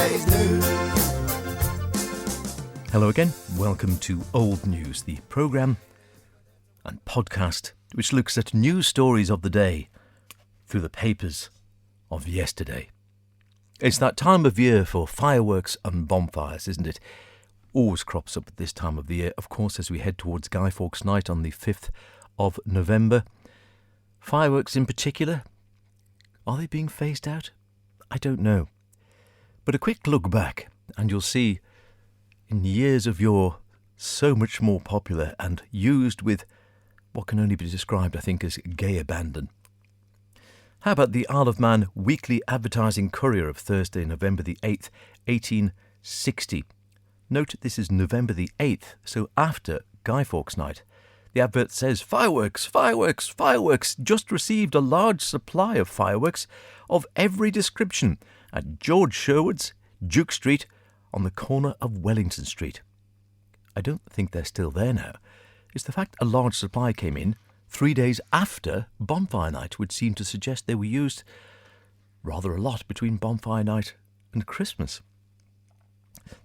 Saturday's News. Hello again, welcome to Old News, the programme and podcast which looks at news stories of the day through the papers of yesterday. It's that time of year for fireworks and bonfires, isn't it? Always crops up at this time of the year, of course, as we head towards Guy Fawkes Night on the 5th of November. Fireworks in particular, are they being phased out? I don't know. But a quick look back and you'll see in years of yore so much more popular and used with what can only be described, I think, as gay abandon. How about the Isle of Man Weekly Advertising Courier of Thursday, November the 8th, 1860? Note this is November the 8th, so after Guy Fawkes Night. The advert says, "Fireworks, fireworks, fireworks. Just received a large supply of fireworks of every description at George Sherwood's, Duke Street, on the corner of Wellington Street." I don't think they're still there now. It's the fact a large supply came in 3 days after Bonfire Night would seem to suggest they were used rather a lot between Bonfire Night and Christmas.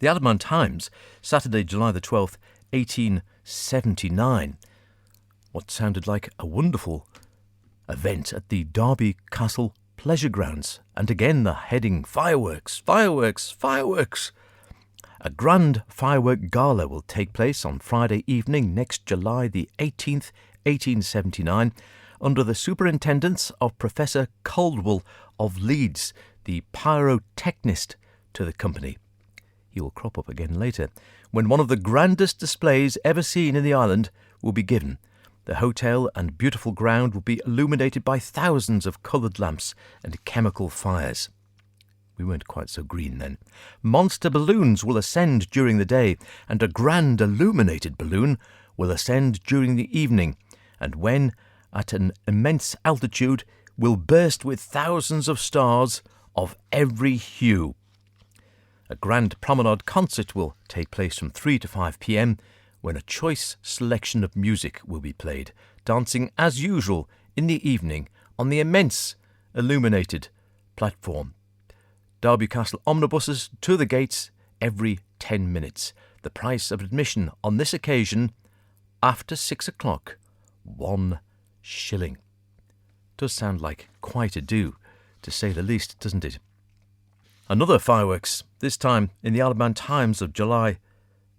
The Isle of Man Times, Saturday, July the 12th, 1879. What sounded like a wonderful event at the Derby Castle Pleasure Grounds. And again the heading, "Fireworks, fireworks, fireworks." A grand firework gala will take place on Friday evening, next July the 18th, 1879, under the superintendence of Professor Caldwell of Leeds, the pyrotechnist to the company. He will crop up again later, when one of the grandest displays ever seen in the island will be given. The hotel and beautiful ground will be illuminated by thousands of coloured lamps and chemical fires. We weren't quite so green then. Monster balloons will ascend during the day, and a grand illuminated balloon will ascend during the evening, and when at an immense altitude will burst with thousands of stars of every hue. A grand promenade concert will take place from 3 to 5 p.m, when a choice selection of music will be played, dancing as usual in the evening on the immense illuminated platform. Derby Castle omnibuses to the gates every 10 minutes. The price of admission on this occasion, after 6 o'clock, 1 shilling. Does sound like quite a do, to say the least, doesn't it? Another fireworks, this time in the Isle of Man Times of July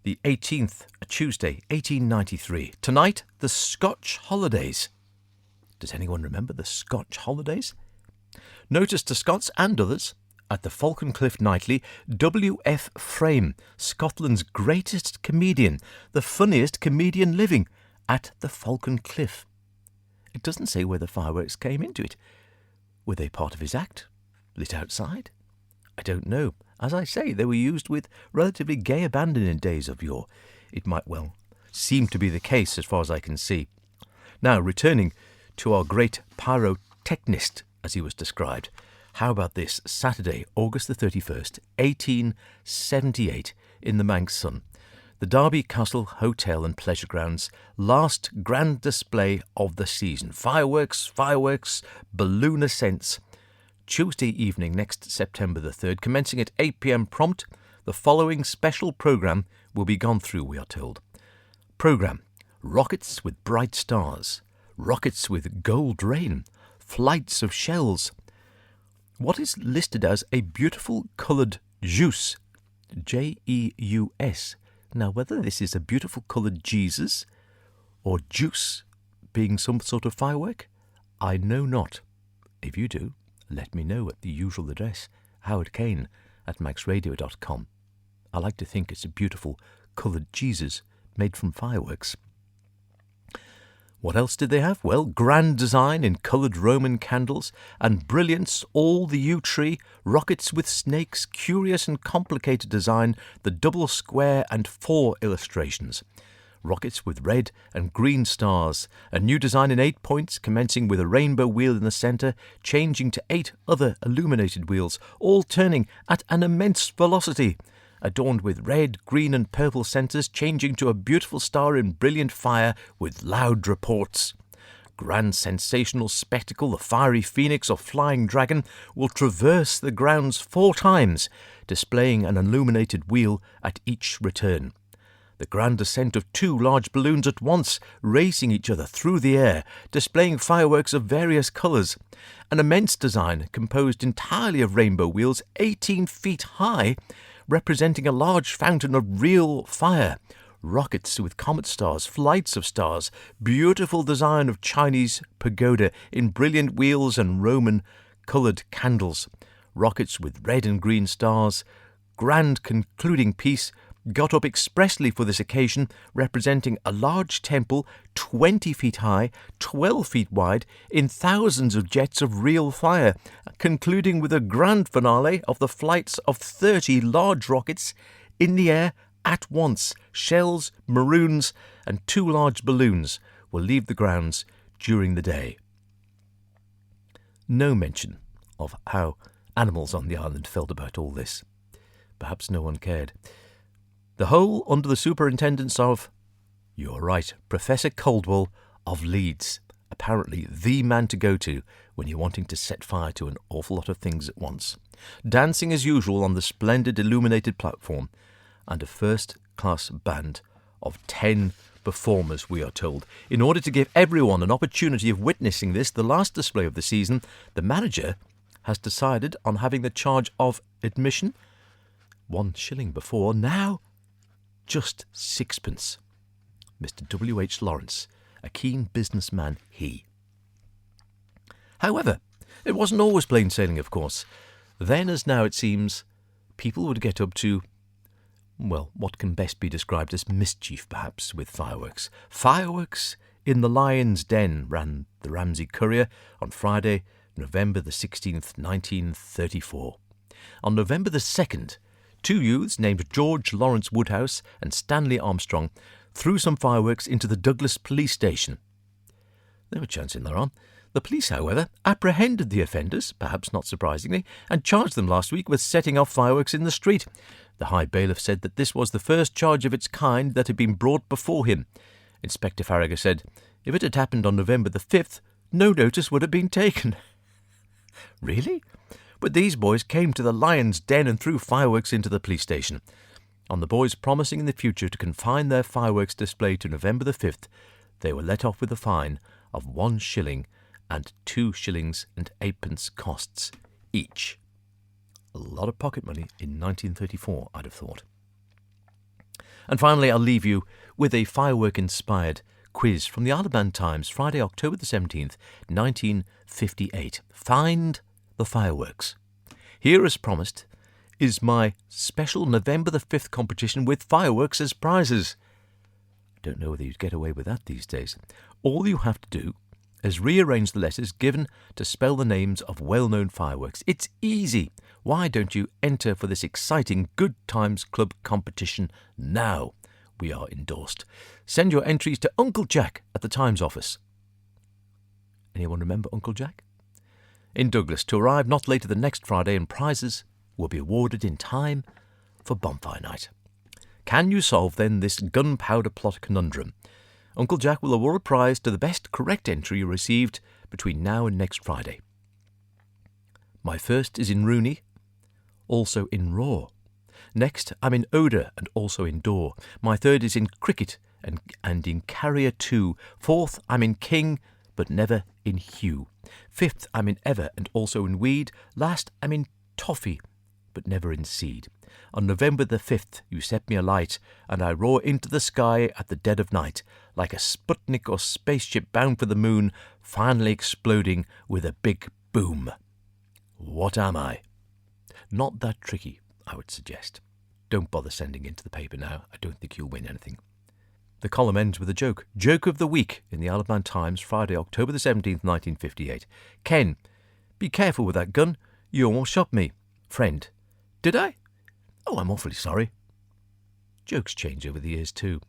the 18th, a Tuesday, 1893. Tonight, the Scotch holidays. Does anyone remember the Scotch holidays? Notice to Scots and others, at the Falconcliffe Nightly, W.F. Frame, Scotland's greatest comedian, the funniest comedian living, at the Falconcliffe. It doesn't say where the fireworks came into it. Were they part of his act? Lit outside? I don't know. As I say, they were used with relatively gay abandon in days of yore. It might well seem to be the case as far as I can see. Now, returning to our great pyrotechnist, as he was described, how about this Saturday, August the 31st, 1878, in the Manx Sun? The Derby Castle Hotel and Pleasure Grounds, last grand display of the season. Fireworks, fireworks, balloon ascents. Tuesday evening, next September the 3rd, commencing at 8 p.m. prompt, the following special programme will be gone through, we are told. Programme: rockets with bright stars, rockets with gold rain, flights of shells. What is listed as a beautiful coloured juice, Jeus. Now, whether this is a beautiful coloured Jesus or juice being some sort of firework, I know not. If you do, let me know at the usual address, howardkane@maxradio.com. I like to think it's a beautiful coloured Jesus made from fireworks. What else did they have? Well, grand design in coloured Roman candles and brilliance, all the yew tree, rockets with snakes, curious and complicated design, the double square and 4 illustrations. Rockets with red and green stars, a new design in 8 points, commencing with a rainbow wheel in the centre, changing to 8 other illuminated wheels, all turning at an immense velocity, adorned with red, green and purple centres, changing to a beautiful star in brilliant fire with loud reports. grand sensational spectacle, the fiery phoenix or flying dragon, will traverse the grounds 4 times, displaying an illuminated wheel at each return. The grand descent of 2 large balloons at once, racing each other through the air, displaying fireworks of various colours. An immense design composed entirely of rainbow wheels 18 feet high, representing a large fountain of real fire. Rockets with comet stars, flights of stars, beautiful design of Chinese pagoda in brilliant wheels and Roman coloured candles. Rockets with red and green stars. Grand concluding piece got up expressly for this occasion, representing a large temple 20 feet high, 12 feet wide, in thousands of jets of real fire, concluding with a grand finale of the flights of 30 large rockets in the air at once. Shells, maroons, and 2 large balloons will leave the grounds during the day. No mention of how animals on the island felt about all this. Perhaps no one cared. The whole under the superintendence of, you're right, Professor Coldwell of Leeds, apparently the man to go to when you're wanting to set fire to an awful lot of things at once. Dancing as usual on the splendid illuminated platform, and a first-class band of 10 performers, we are told. In order to give everyone an opportunity of witnessing this, the last display of the season, the manager has decided on having the charge of admission, 1 shilling before, now just 6pence. Mr. W.H. Lawrence, a keen businessman he. However, it wasn't always plain sailing, of course. Then, as now it seems, people would get up to, well, what can best be described as mischief, perhaps, with fireworks. Fireworks in the Lion's Den, ran the Ramsey Courier on Friday, November the 16th, 1934. On November the 2nd, 2 youths named George Lawrence Woodhouse and Stanley Armstrong threw some fireworks into the Douglas police station. They were chancing thereon. The police, however, apprehended the offenders, perhaps not surprisingly, and charged them last week with setting off fireworks in the street. The High Bailiff said that this was the first charge of its kind that had been brought before him. Inspector Farragut said, if it had happened on November the 5th, no notice would have been taken. Really? But these boys came to the Lion's Den and threw fireworks into the police station. On the boys promising in the future to confine their fireworks display to November the 5th, they were let off with a fine of 1 shilling and 2 shillings and 8pence costs each. A lot of pocket money in 1934, I'd have thought. And finally, I'll leave you with a firework-inspired quiz from the Isle of Man Times, Friday, October the 17th, 1958. Find the fireworks. Here, as promised, is my special November the 5th competition with fireworks as prizes. I don't know whether you'd get away with that these days. All you have to do is rearrange the letters given to spell the names of well-known fireworks. It's easy. Why don't you enter for this exciting Good Times Club competition now? We are endorsed. Send your entries to Uncle Jack at the Times office. Anyone remember Uncle Jack? In Douglas, to arrive not later than next Friday, and prizes will be awarded in time for bonfire night. Can you solve then this gunpowder plot conundrum? Uncle Jack will award a prize to the best correct entry you received between now and next Friday. My first is in Rooney, also in Raw. Next, I'm in Odour and also in Door. My third is in Cricket and in Carrier 2. Fourth, I'm in King, but never in Hugh. Fifth, I'm in Ever and also in Weed. Last, I'm in Toffee, but never in Seed. On November the 5th, you set me alight, and I roar into the sky at the dead of night, like a Sputnik or spaceship bound for the moon, finally exploding with a big boom. What am I? Not that tricky, I would suggest. Don't bother sending in to the paper now. I don't think you'll win anything. The column ends with a joke. Joke of the week in the Isle of Man Times, Friday, October the 17th, 1958. Ken, be careful with that gun. You almost shot me. Friend, did I? Oh, I'm awfully sorry. Jokes change over the years too.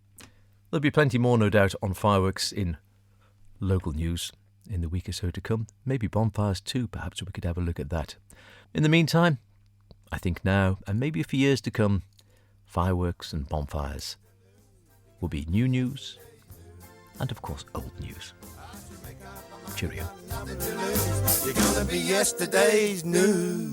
There'll be plenty more, no doubt, on fireworks in local news in the week or so to come. Maybe bonfires too. Perhaps we could have a look at that. In the meantime, I think now, and maybe for years to come, fireworks and bonfires will be new news and, of course, old news. Cheerio. You're gonna be yesterday's news.